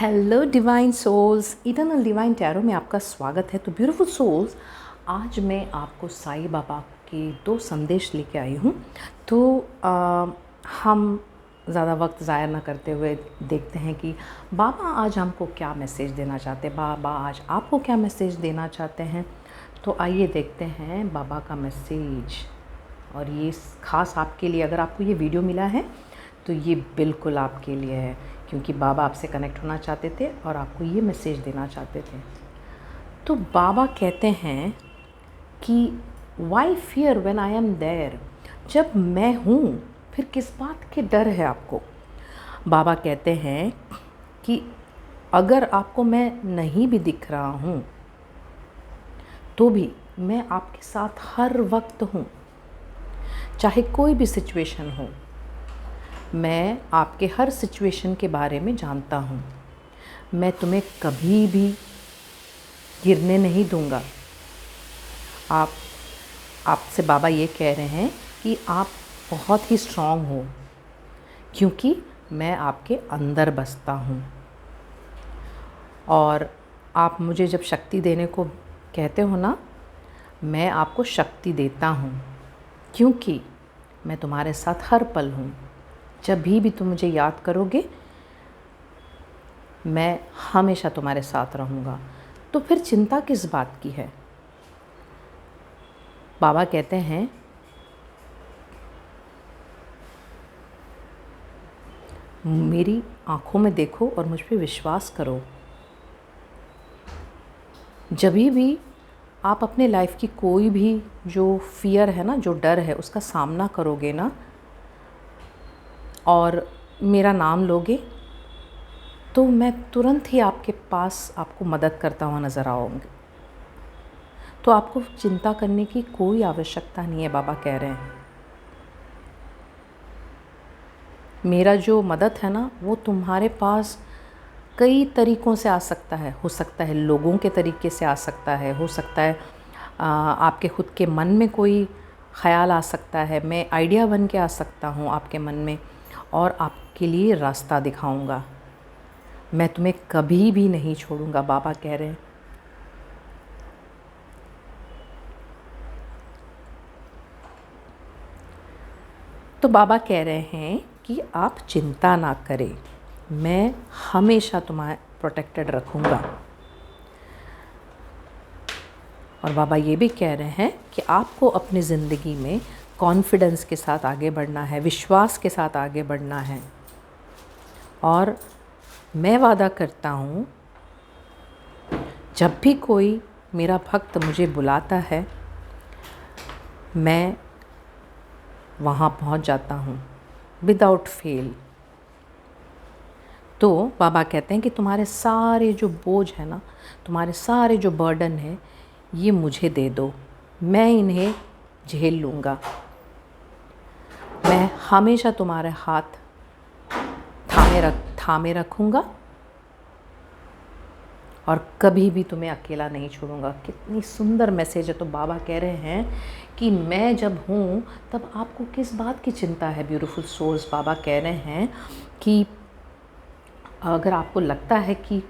Hello divine souls, eternal divine tarot में आपका स्वागत है। तो ब्यूटीफुल सोल्स, आज मैं आपको साईं बाबा के 2 संदेश लेके आई हूँ। तो हम ज़्यादा वक्त ज़ाया ना करते हुए देखते हैं कि बाबा आज हमको क्या मैसेज देना चाहते हैं, बाबा आज आपको क्या मैसेज देना चाहते हैं। तो आइए देखते हैं बाबा का मैसेज। और ये ख़ास आपके लिए, अगर आपको ये वीडियो मिला है तो ये बिल्कुल आपके लिए है, क्योंकि बाबा आपसे कनेक्ट होना चाहते थे और आपको ये मैसेज देना चाहते थे। तो बाबा कहते हैं कि why fear when I am there, जब मैं हूँ फिर किस बात के डर है आपको। बाबा कहते हैं कि अगर आपको मैं नहीं भी दिख रहा हूँ तो भी मैं आपके साथ हर वक्त हूँ, चाहे कोई भी सिचुएशन हो। मैं आपके हर सिचुएशन के बारे में जानता हूँ। मैं तुम्हें कभी भी गिरने नहीं दूँगा। आपसे बाबा ये कह रहे हैं कि आप बहुत ही स्ट्रॉन्ग हो, क्योंकि मैं आपके अंदर बसता हूँ। और आप मुझे जब शक्ति देने को कहते हो ना, मैं आपको शक्ति देता हूँ, क्योंकि मैं तुम्हारे साथ हर पल हूँ। जब भी तुम मुझे याद करोगे, मैं हमेशा तुम्हारे साथ रहूँगा। तो फिर चिंता किस बात की है। बाबा कहते हैं मेरी आँखों में देखो और मुझ पे विश्वास करो। जब भी आप अपने लाइफ की कोई भी जो फियर है ना, जो डर है, उसका सामना करोगे ना और मेरा नाम लोगे, तो मैं तुरंत ही आपके पास आपको मदद करता हुआ नज़र आऊँगी। तो आपको चिंता करने की कोई आवश्यकता नहीं है। बाबा कह रहे हैं मेरा जो मदद है ना, वो तुम्हारे पास कई तरीक़ों से आ सकता है। हो सकता है लोगों के तरीके से आ सकता है, हो सकता है आपके ख़ुद के मन में कोई ख़्याल आ सकता है। मैं आइडिया बन के आ सकता हूँ आपके मन में और आपके लिए रास्ता दिखाऊंगा। मैं तुम्हें कभी भी नहीं छोड़ूंगा, बाबा कह रहे हैं। तो बाबा कह रहे हैं कि आप चिंता ना करें, मैं हमेशा तुम्हें प्रोटेक्टेड रखूंगा। और बाबा ये भी कह रहे हैं कि आपको अपनी ज़िंदगी में कॉन्फिडेंस के साथ आगे बढ़ना है, विश्वास के साथ आगे बढ़ना है। और मैं वादा करता हूँ, जब भी कोई मेरा भक्त मुझे बुलाता है, मैं वहाँ पहुँच जाता हूँ विदाउट फेल। तो बाबा कहते हैं कि तुम्हारे सारे जो बोझ है ना, तुम्हारे सारे जो बर्डन है, ये मुझे दे दो, मैं इन्हें झेल लूँगा। मैं हमेशा तुम्हारे हाथ थामे रखूँगा और कभी भी तुम्हें अकेला नहीं छोड़ूंगा। कितनी सुंदर मैसेज है। तो बाबा कह रहे हैं कि मैं जब हूँ तब आपको किस बात की चिंता है। ब्यूटीफुल सोल्स, बाबा कह रहे हैं कि अगर आपको लगता है कि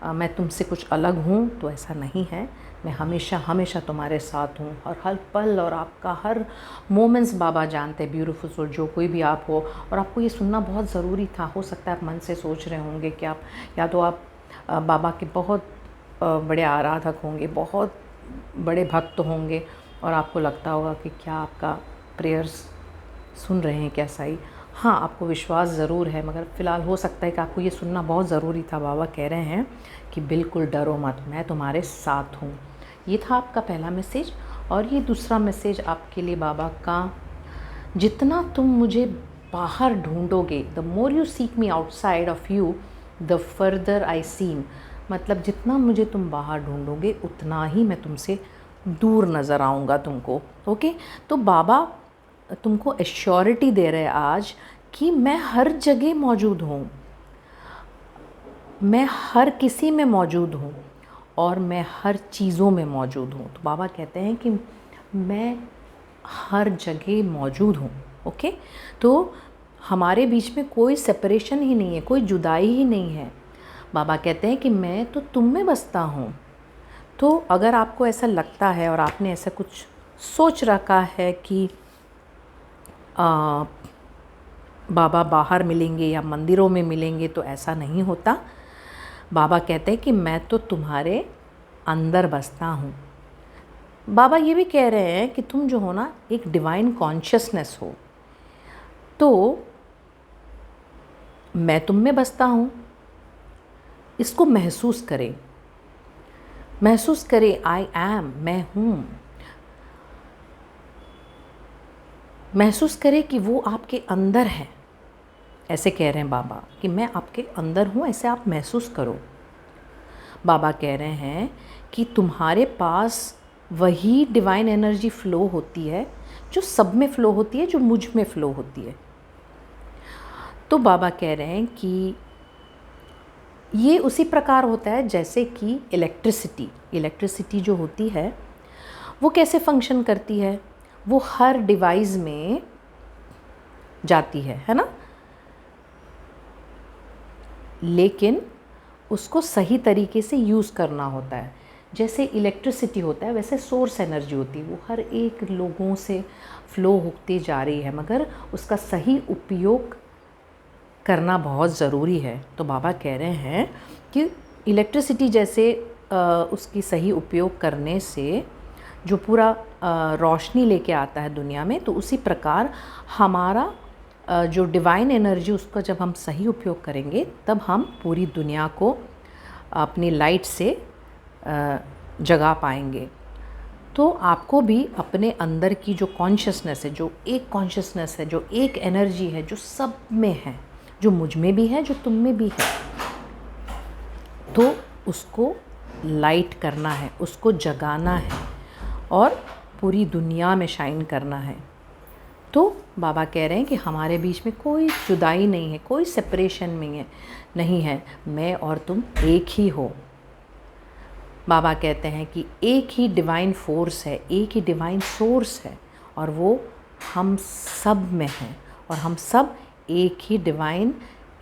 मैं तुमसे कुछ अलग हूँ, तो ऐसा नहीं है। मैं हमेशा हमेशा तुम्हारे साथ हूँ और हर पल और आपका हर मोमेंट्स बाबा जानते हैं। ब्यूटीफुल सोल, जो कोई भी आप हो, और आपको ये सुनना बहुत ज़रूरी था। हो सकता है आप मन से सोच रहे होंगे कि आप या तो आप बाबा के बहुत बड़े आराधक होंगे, बहुत बड़े भक्त होंगे, और आपको लगता होगा कि क्या आपका प्रेयर्स सुन रहे हैं क्या साईं। हाँ, आपको विश्वास ज़रूर है, मगर फ़िलहाल हो सकता है कि आपको ये सुनना बहुत ज़रूरी था। बाबा कह रहे हैं कि बिल्कुल डरो मत, मैं तुम्हारे साथ हूँ। ये था आपका पहला मैसेज। और ये दूसरा मैसेज आपके लिए बाबा का, जितना तुम मुझे बाहर ढूंढोगे, the more you seek me outside of you the further I seem. मतलब जितना मुझे तुम बाहर ढूंढोगे, उतना ही मैं तुमसे दूर नज़र आऊँगा तुमको। ओके, तो बाबा तुमको एश्योरिटी दे रहे हैं आज कि मैं हर जगह मौजूद हूँ, मैं हर किसी में मौजूद हूँ और मैं हर चीज़ों में मौजूद हूँ। तो बाबा कहते हैं कि मैं हर जगह मौजूद हूँ। ओके, तो हमारे बीच में कोई सेपरेशन ही नहीं है, कोई जुदाई ही नहीं है। बाबा कहते हैं कि मैं तो तुम में बसता हूँ। तो अगर आपको ऐसा लगता है और आपने ऐसा कुछ सोच रखा है कि बाबा बाहर मिलेंगे या मंदिरों में मिलेंगे, तो ऐसा नहीं होता। बाबा कहते हैं कि मैं तो तुम्हारे अंदर बसता हूँ। बाबा ये भी कह रहे हैं कि तुम जो हो ना, एक डिवाइन कॉन्शियसनेस हो। तो मैं तुम में बसता हूँ, इसको महसूस करें, महसूस करें। आई एम, मैं हूँ। महसूस करें कि वो आपके अंदर है। ऐसे कह रहे हैं बाबा कि मैं आपके अंदर हूँ, ऐसे आप महसूस करो। बाबा कह रहे हैं कि तुम्हारे पास वही डिवाइन एनर्जी फ़्लो होती है जो सब में फ़्लो होती है, जो मुझ में फ़्लो होती है। तो बाबा कह रहे हैं कि ये उसी प्रकार होता है जैसे कि इलेक्ट्रिसिटी जो होती है वो कैसे फंक्शन करती है। वो हर डिवाइस में जाती है ना, लेकिन उसको सही तरीके से यूज़ करना होता है। जैसे इलेक्ट्रिसिटी होता है वैसे सोर्स एनर्जी होती है, वो हर एक लोगों से फ़्लो होती जा रही है, मगर उसका सही उपयोग करना बहुत ज़रूरी है। तो बाबा कह रहे हैं कि इलेक्ट्रिसिटी जैसे उसकी सही उपयोग करने से जो पूरा रोशनी लेके आता है दुनिया में, तो उसी प्रकार हमारा जो डिवाइन एनर्जी, उसका जब हम सही उपयोग करेंगे तब हम पूरी दुनिया को अपनी लाइट से जगा पाएंगे। तो आपको भी अपने अंदर की जो कॉन्शियसनेस है, जो एक कॉन्शियसनेस है, जो एक एनर्जी है, जो सब में है, जो मुझ में भी है, जो तुम में भी है, तो उसको लाइट करना है, उसको जगाना है और पूरी दुनिया में शाइन करना है। तो बाबा कह रहे हैं कि हमारे बीच में कोई जुदाई नहीं है, कोई सेपरेशन नहीं है। मैं और तुम एक ही हो। बाबा कहते हैं कि एक ही डिवाइन फोर्स है, एक ही डिवाइन सोर्स है, और वो हम सब में है, और हम सब एक ही डिवाइन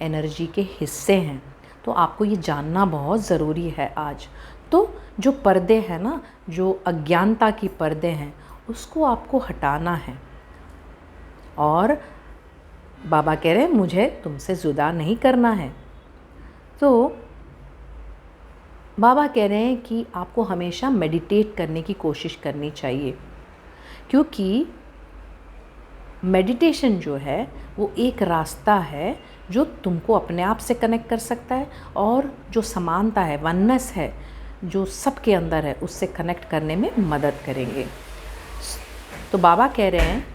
एनर्जी के हिस्से हैं। तो आपको ये जानना बहुत ज़रूरी है आज। तो जो पर्दे हैं ना, जो अज्ञानता की पर्दे हैं, उसको आपको हटाना है। और बाबा कह रहे हैं मुझे तुमसे जुदा नहीं करना है। तो बाबा कह रहे हैं कि आपको हमेशा मेडिटेट करने की कोशिश करनी चाहिए, क्योंकि मेडिटेशन जो है वो एक रास्ता है जो तुमको अपने आप से कनेक्ट कर सकता है, और जो समानता है, वननेस है, जो सबके अंदर है, उससे कनेक्ट करने में मदद करेंगे। तो बाबा कह रहे हैं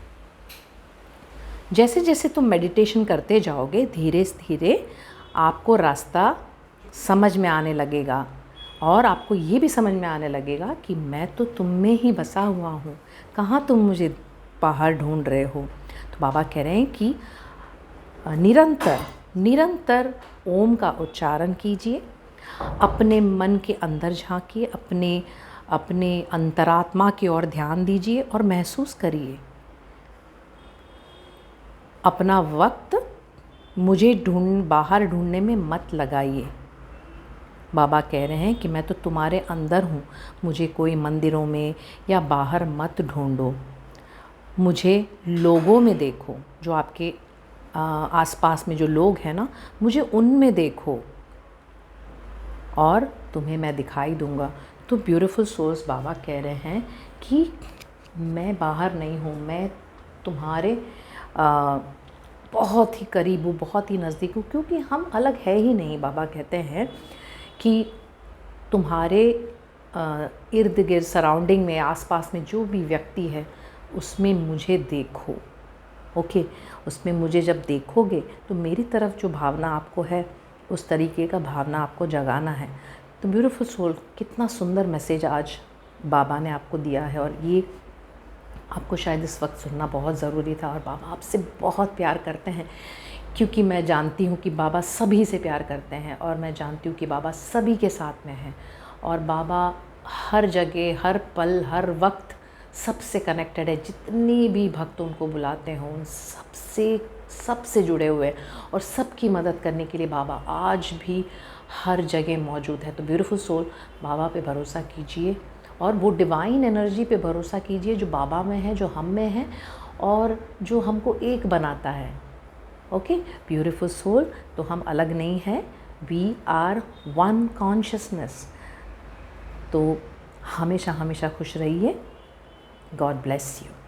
जैसे जैसे तुम मेडिटेशन करते जाओगे, धीरे धीरे आपको रास्ता समझ में आने लगेगा, और आपको ये भी समझ में आने लगेगा कि मैं तो तुम में ही बसा हुआ हूँ, कहाँ तुम मुझे बाहर ढूंढ रहे हो। तो बाबा कह रहे हैं कि निरंतर ओम का उच्चारण कीजिए, अपने मन के अंदर झांकिए, अपने अंतरात्मा की ओर ध्यान दीजिए और महसूस करिए। अपना वक्त मुझे बाहर ढूंढने में मत लगाइए। बाबा कह रहे हैं कि मैं तो तुम्हारे अंदर हूँ, मुझे कोई मंदिरों में या बाहर मत ढूंढो, मुझे लोगों में देखो, जो आपके आसपास में जो लोग हैं ना, मुझे उनमें देखो और तुम्हें मैं दिखाई दूंगा। तो ब्यूटीफुल सोल्स बाबा कह रहे हैं कि मैं बाहर नहीं हूँ, मैं तुम्हारे बहुत ही करीब हूँ, बहुत ही नज़दीक हूँ, क्योंकि हम अलग है ही नहीं। बाबा कहते हैं कि तुम्हारे इर्द गिर्द सराउंडिंग में, आसपास में जो भी व्यक्ति है, उसमें मुझे देखो। ओके, उसमें मुझे जब देखोगे तो मेरी तरफ जो भावना आपको है, उस तरीके का भावना आपको जगाना है। तो ब्यूटीफुल सोल, कितना सुंदर मैसेज आज बाबा ने आपको दिया है, और ये आपको शायद इस वक्त सुनना बहुत ज़रूरी था। और बाबा आपसे बहुत प्यार करते हैं, क्योंकि मैं जानती हूँ कि बाबा सभी से प्यार करते हैं, और मैं जानती हूँ कि बाबा सभी के साथ में हैं, और बाबा हर जगह, हर पल, हर वक्त सबसे कनेक्टेड है। जितनी भी भक्त उनको बुलाते हों, उन सबसे जुड़े हुए हैं, और सबकी मदद करने के लिए बाबा आज भी हर जगह मौजूद है। तो ब्यूटीफुल सोल, बाबा पे भरोसा कीजिए और वो डिवाइन एनर्जी पे भरोसा कीजिए जो बाबा में है, जो हम में है और जो हमको एक बनाता है। ओके ब्यूटीफुल सोल, तो हम अलग नहीं हैं, वी आर वन कॉन्शियसनेस। तो हमेशा हमेशा खुश रहिए। God bless you.